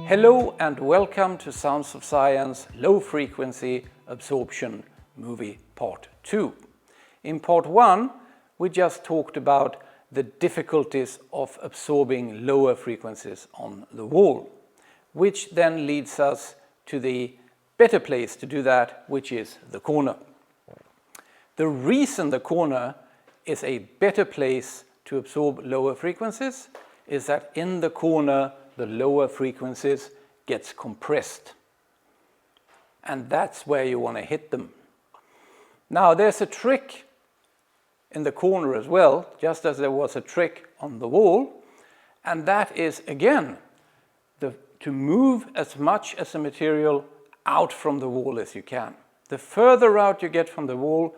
Hello and welcome to Sounds of Science Low Frequency Absorption Movie Part 2. In Part 1 we just talked about the difficulties of absorbing lower frequencies on the wall, which then leads us to the better place to do that, which is the corner. The reason the corner is a better place to absorb lower frequencies is that in the corner the lower frequencies gets compressed. And that's where you want to hit them. Now there's a trick in the corner as well, just as there was a trick on the wall, and that is again to move as much as the material out from the wall as you can. The further out you get from the wall,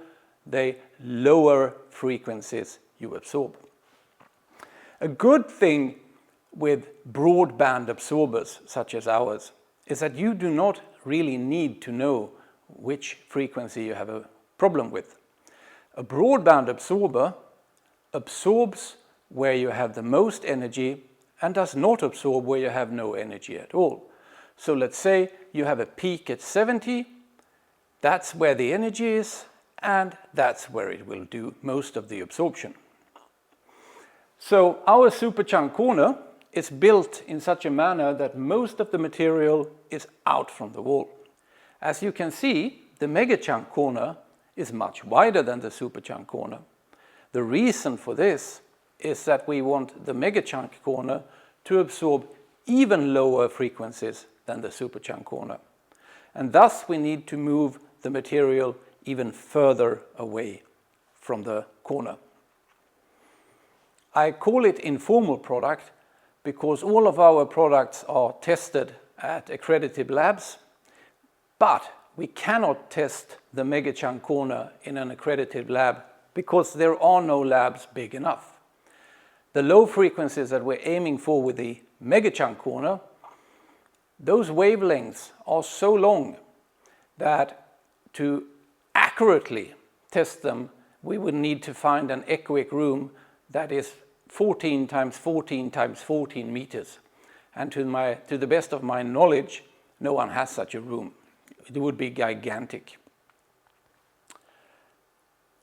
the lower frequencies you absorb. A good thing with broadband absorbers such as ours is that you do not really need to know which frequency you have a problem with. A broadband absorber absorbs where you have the most energy and does not absorb where you have no energy at all. So let's say you have a peak at 70, that's where the energy is, and that's where it will do most of the absorption. So our superchunk corner is built in such a manner that most of the material is out from the wall. As you can see, the megachunk corner is much wider than the superchunk corner. The reason for this is that we want the megachunk corner to absorb even lower frequencies than the superchunk corner. And thus we need to move the material even further away from the corner. I call it informal product because all of our products are tested at accredited labs, but we cannot test the megachunk corner in an accredited lab because there are no labs big enough. The low frequencies that we're aiming for with the megachunk corner, those wavelengths are so long that to accurately test them, we would need to find an echoic room that is 14 times 14 times 14 meters. And to the best of my knowledge, no one has such a room. It would be gigantic.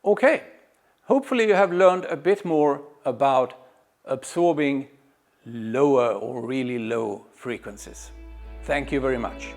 Okay, hopefully you have learned a bit more about absorbing lower or really low frequencies. Thank you very much.